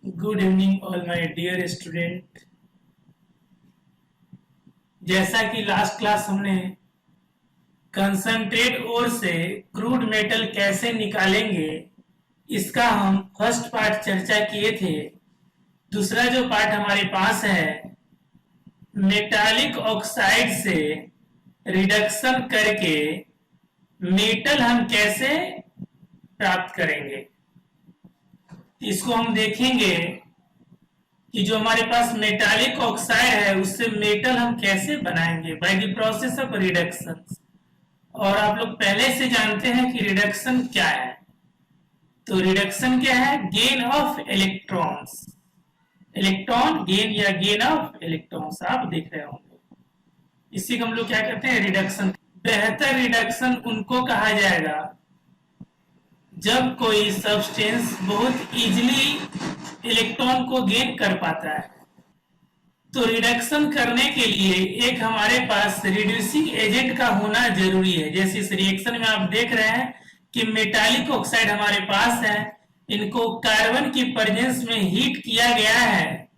Good evening all my dear student. जैसा कि last class हमने कंसंट्रेट ओर से क्रूड मेटल कैसे निकालेंगे इसका हम फर्स्ट पार्ट चर्चा किए थे। दूसरा जो पार्ट हमारे पास है, मेटालिक ऑक्साइड से रिडक्शन करके मेटल हम कैसे प्राप्त करेंगे, इसको हम देखेंगे कि जो हमारे पास मेटालिक ऑक्साइड है उससे मेटल हम कैसे बनाएंगे by the process of reduction. और आप लोग पहले से जानते हैं कि रिडक्शन क्या है। तो रिडक्शन क्या है? Gain of electrons, electron gain या गेन ऑफ इलेक्ट्रॉन्स आप देख रहे होंगे। इसी को हम लोग क्या कहते हैं? रिडक्शन। बेहतर रिडक्शन उनको कहा जाएगा जब कोई सब्सटेंस बहुत इजीली इलेक्ट्रॉन को गेन कर पाता है। तो रिडक्शन करने के लिए एक हमारे पास रिड्यूसिंग एजेंट का होना जरूरी है। जैसे इस रिएक्शन में आप देख रहे हैं कि मेटालिक ऑक्साइड हमारे पास है, इनको कार्बन की प्रेजेंस में हीट किया गया है।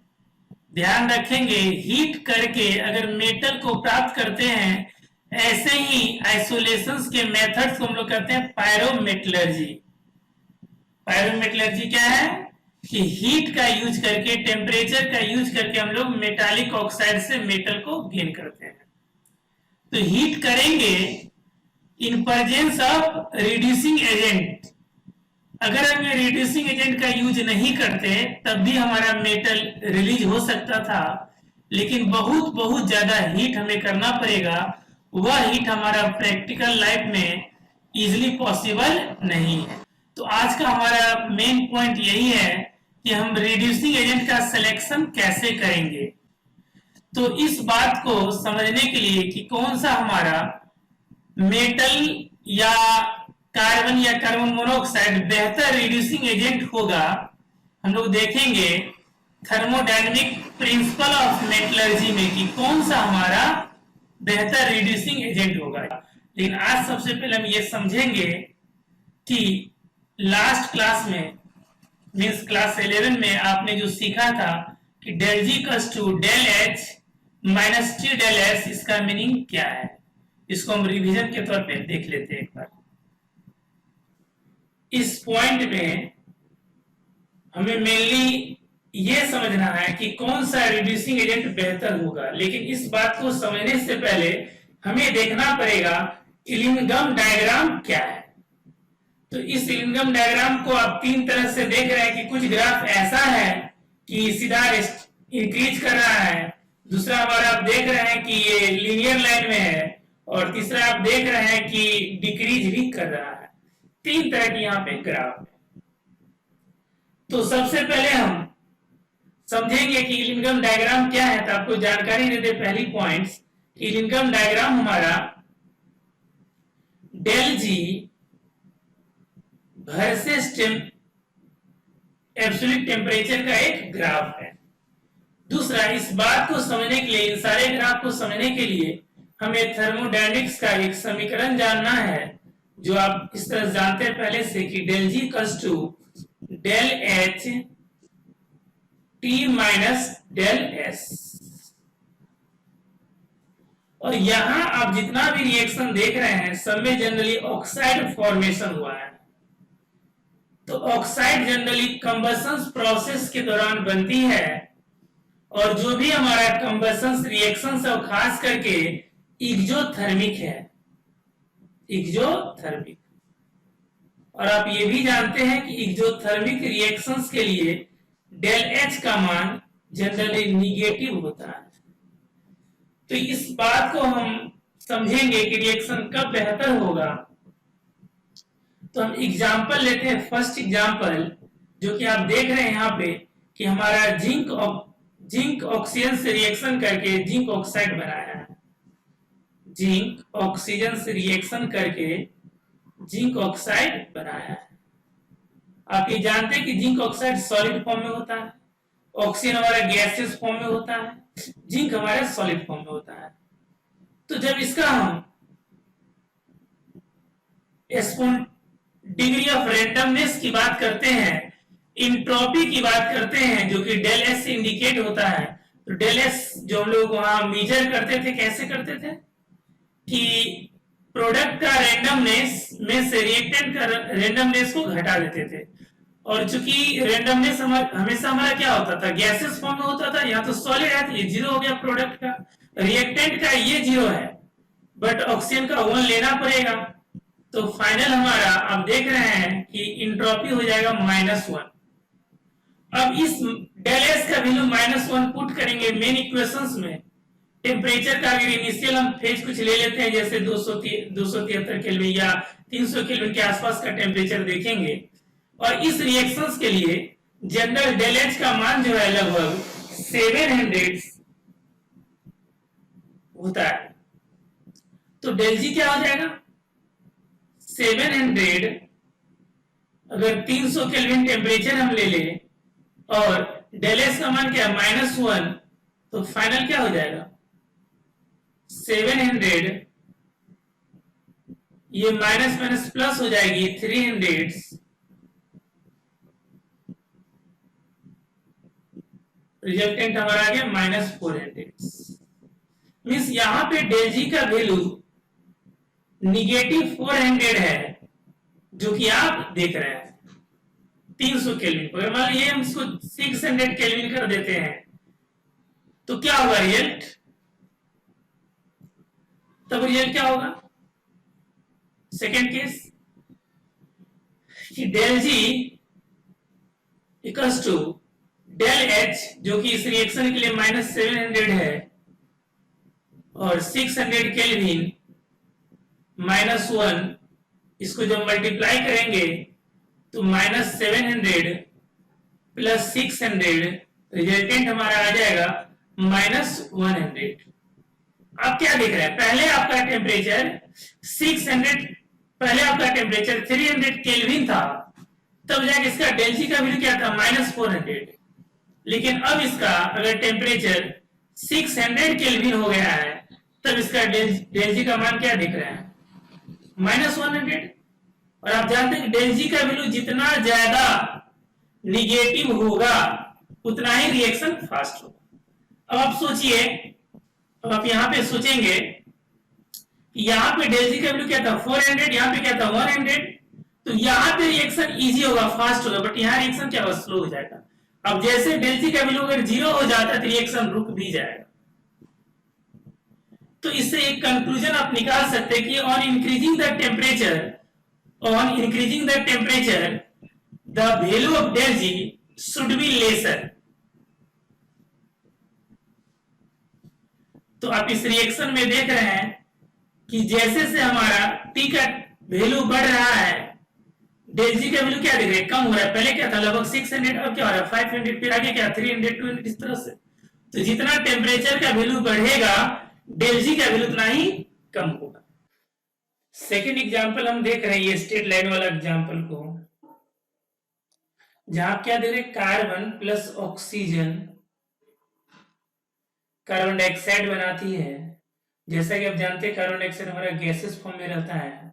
ध्यान रखेंगे, हीट करके अगर मेटल को प्राप्त करते हैं, ऐसे ही आइसोलेशन के मेथड्स को हम लोग कहते हैं पायरोमेटलर्जी। पायरोमेटलर्जी क्या है कि हीट का यूज करके, टेम्परेचर का यूज करके हम लोग मेटालिक ऑक्साइड से मेटल को गेन करते हैं। तो हीट करेंगे in presence of reducing agent. अगर हम ये रिड्यूसिंग एजेंट का यूज नहीं करते तब भी हमारा मेटल रिलीज हो सकता था, लेकिन बहुत बहुत ज्यादा हीट हमें करना पड़ेगा। वह हीट हमारा प्रैक्टिकल लाइफ में इजिली पॉसिबल नहीं है। तो आज का हमारा मेन पॉइंट यही है कि हम रिड्यूसिंग एजेंट का सिलेक्शन कैसे करेंगे। तो इस बात को समझने के लिए कि कौन सा हमारा मेटल या कार्बन या कार्बन मोनोऑक्साइड बेहतर रिड्यूसिंग एजेंट होगा, हम लोग देखेंगे थर्मोडायनेमिक प्रिंसिपल ऑफ मेटलर्जी में कि कौन सा हमारा बेहतर रिड्यूसिंग एजेंट होगा। लेकिन आज सबसे पहले हम ये समझेंगे कि लास्ट क्लास में मीन्स क्लास 11 में आपने जो सीखा था कि del G equals to del H minus T del S, इसका मीनिंग क्या है, इसको हम रिवीजन के तौर पे देख लेते हैं एक बार। इस पॉइंट में हमें मेनली ये समझना है कि कौन सा रिड्यूसिंग एजेंट बेहतर होगा। लेकिन इस बात को समझने से पहले हमें देखना पड़ेगा इलिंगम डायग्राम क्या है। तो इस इलिंगम डायग्राम को आप तीन तरह से देख रहे हैं कि कुछ ग्राफ ऐसा है कि सीधा इंक्रीज कर रहा है, दूसरा हमारा आप देख रहे हैं कि ये लीनियर लाइन में है, और तीसरा आप देख रहे हैं कि डिक्रीज भी कर रहा है। तीन तरह की यहाँ पे ग्राफ है। तो सबसे पहले हम समझेंगे कि इलिंगम डायग्राम क्या है। तो आपको जानकारी दे दे पहली पॉइंट्स, इलिंगम डायग्राम हमारा डेल जी वर्सेस एब्सोल्यूट टेम्परेचर का एक ग्राफ है। दूसरा, इस बात को समझने के लिए, इन सारे ग्राफ को समझने के लिए हमें थर्मोडायनेमिक्स का एक समीकरण जानना है, जो आप इस तरह जानते हैं पहले से कि del G equals to del H T minus del S. और यहां आप जितना भी रिएक्शन देख रहे हैं सब में जनरली ऑक्साइड फॉर्मेशन हुआ है। तो ऑक्साइड जनरली कंबशन प्रोसेस के दौरान बनती है, और जो भी हमारा कंबशन रिएक्शन है खास करके इग्जोथर्मिक है, इग्जोथर्मिक। और आप ये भी जानते हैं कि इग्जोथर्मिक रिएक्शंस के लिए डेल एच का मान जनरली निगेटिव होता है। तो इस बात को हम समझेंगे कि रिएक्शन कब बेहतर होगा। तो हम एग्जांपल लेते हैं। फर्स्ट एग्जांपल जो कि आप देख रहे हैं यहाँ पे कि हमारा जिंक ऑक्सीजन से रिएक्शन करके जिंक ऑक्साइड बनाया है। जिंक ऑक्सीजन से रिएक्शन करके जिंक ऑक्साइड बनाया है। आप ये जानते हैं कि जिंक ऑक्साइड सॉलिड फॉर्म में होता है, ऑक्सीजन हमारा गैसियस फॉर्म में होता है, जिंक हमारा सॉलिड फॉर्म में होता है। तो जब इसका हम डिग्री ऑफ रैंडमनेस की बात करते हैं इंट्रोपी की बात करते हैं जो कि डेल एस से इंडिकेट होता है। तो डेल एस जो हम लोग वहां मेजर करते थे, कैसे करते थे कि प्रोडक्ट का रेंडमनेस में से रिएक्टेंट का रेंडमनेस को घटा देते थे। और चूंकि रेंडमनेस हमेशा हमारा क्या होता था, गैसेस फॉर्म में होता था, या तो सॉलिड है तो ये जीरो हो गया प्रोडक्ट का, रिएक्टेंट का ये जीरो है, बट ऑक्सीजन का 1 लेना पड़ेगा। तो फाइनल हमारा आप देख रहे हैं कि इंट्रोपी हो जाएगा -1। अब इस डेल एस का वैल्यू -1 पुट करेंगे मेन इक्वेशंस में। टेम्परेचर का अगर इनिशियल हम फेज कुछ ले लेते हैं, जैसे 273 केल्विन या 300 केल्विन के आसपास का टेम्परेचर देखेंगे, और इस रिएक्शंस के लिए जनरल डेल एच का मान जो है लगभग 700 होता है। तो डेल जी क्या हो जाएगा 700, अगर 300 केल्विन टेम्परेचर हम ले लें और डेल एस का मान क्या है -1, तो फाइनल क्या हो जाएगा 700, ये माइनस माइनस प्लस हो जाएगी 300, रिजल्टेंट हमारा आ गया -400। मीन्स यहां पे डेल जी का वैल्यू -400 है, जो कि आप देख रहे हैं 300 केल्विन। अगर मान लीजिए हम इसको 600 केल्विन कर देते हैं तो क्या होगा रिजल्ट, तब रिजल्ट क्या होगा सेकेंड केस कि del G equals to del H, जो कि इस रिएक्शन के लिए -700 है, और 600 केल्विन -1, इसको जब मल्टीप्लाई करेंगे तो -700 प्लस 600, रिजल्टेंट हमारा आ जाएगा -100। आप क्या देख रहे हैं, पहले आपका टेम्परेचर 300 केल्विन था, तब जाके इसका डेल जी का वैल्यू क्या था -400। लेकिन अब इसका अगर टेम्परेचर 600 केल्विन हो गया है, तब इसका डेल जी का मान क्या दिख रहा है -100। और आप जानते हैं डेल जी का वैल्यू जितना ज्यादा निगेटिव होगा उतना ही रिएक्शन फास्ट होगा। अब आप सोचिए, अब आप यहां पे सोचेंगे यहां पे डेल जी का वैल्यू क्या था 400, यहां पे क्या था 100, तो यहां पे रिएक्शन इजी होगा, फास्ट होगा, बट यहां रिएक्शन क्या होगा स्लो हो जाएगा। अब जैसे डेल जी का वैल्यू अगर 0 हो जाता है तो रिएक्शन रुक भी जाएगा। तो इससे एक कंक्लूजन आप निकाल सकते हैं कि on increasing the temperature the value of del G should be lesser. तो आप इस रिएक्शन में देख रहे हैं कि जैसे से हमारा टी का वैल्यू बढ़ रहा है, डेल जी का वैल्यू क्या देख रहे हैं कम हो रहा है। पहले क्या था लगभग 600, अब क्या हो रहा है 500, फिर आगे क्या 300, 200, इस तरह से। तो जितना टेम्परेचर का वैल्यू बढ़ेगा डेल जी का वैल्यू उतना ही कम होगा। सेकेंड एग्जांपल हम देख रहे हैं, ये स्ट्रेट लाइन वाला एग्जांपल को, जहां क्या दे रहे carbon plus oxygen carbon dioxide बनाती है। जैसा कि आप जानते हैं कार्बन डाइऑक्साइड हमारा गैसेस फॉर्म में रहता है,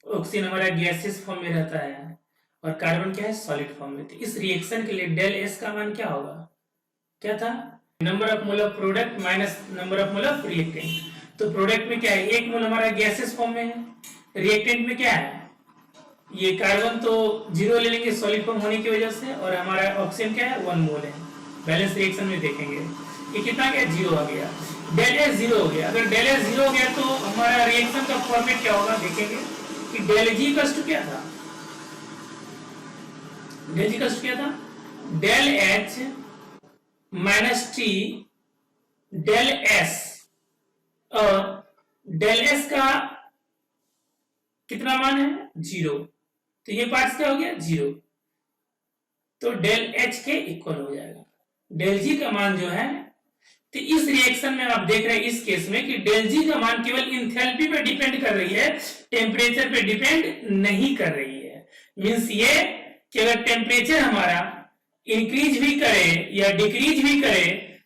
ऑक्सीजन हमारा गैसेस फॉर्म में रहता है, और कार्बन क्या है सॉलिड फॉर्म में। तो इस रिएक्शन के लिए डेल एस का मान क्या होगा, क्या था number of mole of product minus number of mole of reactant. तो प्रोडक्ट में क्या है 1 मोल हमारा गैसेस फॉर्म में है, रिएक्टेंट में क्या है ये कार्बन तो 0 ले लेंगे सॉलिड फॉर्म होने की वजह से, और हमारा ऑक्सीजन क्या है 1 मोल है। बैलेंस रिएक्शन में देखेंगे ये कितना गया 0 आ गया, डेल एस 0 हो गया। अगर डेल एस 0 हो गया तो हमारा रिएक्शन का फॉर्मेट क्या होगा देखेंगे कि डेल जी का क्या था, डेल जी का क्या था del H minus T del S, और डेल एस का कितना मान है 0, तो ये पार्ट क्या हो गया 0, तो डेल एच के इक्वल हो जाएगा। डेल जी का मान जो है, तो इस रिएक्शन में आप देख रहे हैं इस केस में कि डेल जी का मान केवल इंथैल्पी पे डिपेंड कर रही है, टेम्परेचर पे डिपेंड नहीं कर रही है। मींस ये कि अगर टेम्परेचर हमारा इंक्रीज भी करे या डिक्रीज भी करे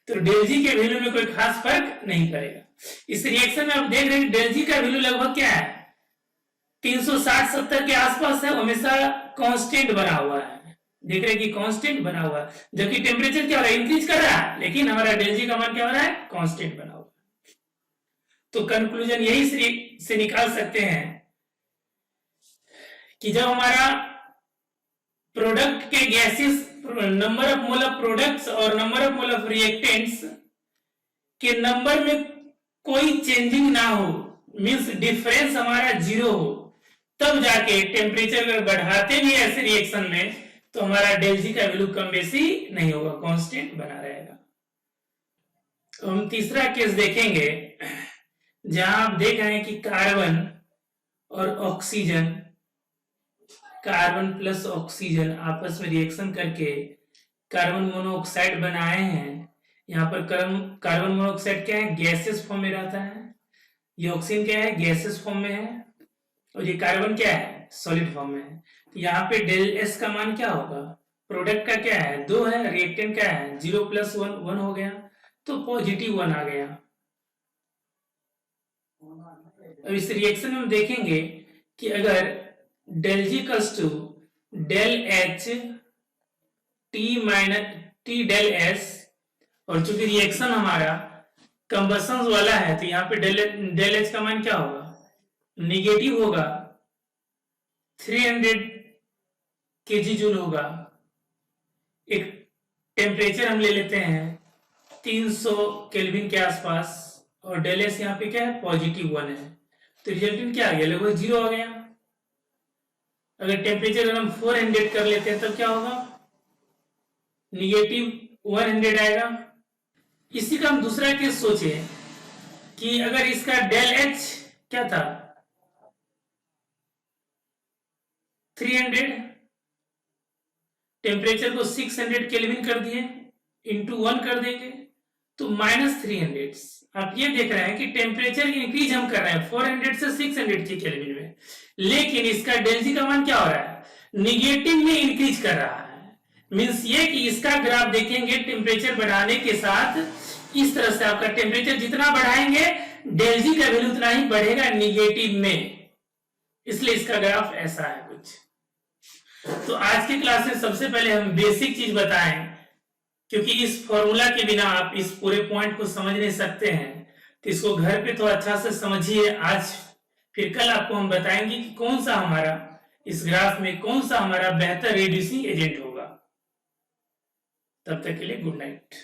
तो डेल जी के वैल्यू में कोई खास फर्क नहीं पड़ेगा। इस रिएक्शन में आप देख रहे हैं डेल जी का वैल्यू लगभग क्या है 360-70 के आसपास है, हमेशा कांस्टेंट बना हुआ है। देख रहे हैं कि कांस्टेंट बना हुआ है, जबकि टेम्परेचर क्या हो रहा है, इंक्रीज कर रहा है, लेकिन हमारा डेल जी का मान क्या हो रहा है, कांस्टेंट बना हुआ है। तो कंक्लूजन यही से निकाल सकते हैं कि जब हमारा प्रोडक्ट के gases, number of mole of products और number of mole of reactants के नंबर में कोई चेंजिंग ना हो, मींस डिफरेंस हमारा जीरो हो, तब जाके टेम्परेचर अगर बढ़ाते भी ऐसे रिएक्शन में तो हमारा डेल जी का वैल्यू कम बेसी नहीं होगा, कांस्टेंट बना रहेगा। तो हम तीसरा केस देखेंगे जहां आप देख रहे हैं कि कार्बन और ऑक्सीजन, कार्बन प्लस ऑक्सीजन आपस में रिएक्शन करके कार्बन मोनोऑक्साइड बनाए हैं। यहाँ पर कार्बन मोनोऑक्साइड क्या है, गैसेस फॉर्म में रहता है, ये ऑक्सीजन क्या है, गैसेस फॉर्म में है, और ये कार्बन क्या है, सॉलिड फॉर्म में है। तो यहाँ पे डेल एस का मान क्या होगा, प्रोडक्ट का क्या है 2 है, रिएक्टेंट क्या है 0 + 1 1 हो गया, तो पॉजिटिव 1 आ गया। अब इस रिएक्शन में हम देखेंगे कि अगर del G equals to del H T minus T del S, और चूंकि रिएक्शन हमारा कंबसन वाला है तो यहाँ पे डेल एच का मान क्या होगा, निगेटिव होगा, 300 kJ जूल होगा। एक टेम्परेचर हम ले लेते हैं 300 केल्विन के आसपास, और डेल एस यहाँ पे क्या है, पॉजिटिव 1 है, तो रिजल्टेंट क्या आ गया, लगभग 0 आ गया। अगर टेम्परेचर अगर हम 400 कर लेते हैं तब क्या होगा, निगेटिव 100 आएगा। इसी का हम दूसरा केस सोचे कि अगर इसका डेल एच क्या था 300, टेम्परेचर को 600 केल्विन कर दिए, इंटू 1 कर देंगे तो -300। आप ये देख रहे हैं कि टेम्परेचर इंक्रीज हम कर रहे हैं 400 से 600 के केल्विन में, लेकिन इसका डेल जी का मान क्या हो रहा है, निगेटिव में इंक्रीज कर रहा है। मींस ये कि इसका ग्राफ देखेंगे टेम्परेचर बढ़ाने के साथ इस तरह से, आपका टेम्परेचर जितना बढ़ाएंगे डेल जी का वैल्यू उतना ही बढ़ेगा निगेटिव में, इसलिए इसका ग्राफ ऐसा है कुछ। तो आज की क्लास में सबसे पहले हम बेसिक चीज बताएं, क्योंकि इस फॉर्मूला के बिना आप इस पूरे पॉइंट को समझ नहीं सकते हैं, तो इसको घर पे तो अच्छा से समझिए आज, फिर कल आपको हम बताएंगे कि कौन सा हमारा इस ग्राफ में कौन सा हमारा बेहतर रिड्यूसिंग एजेंट होगा। तब तक के लिए गुड नाइट।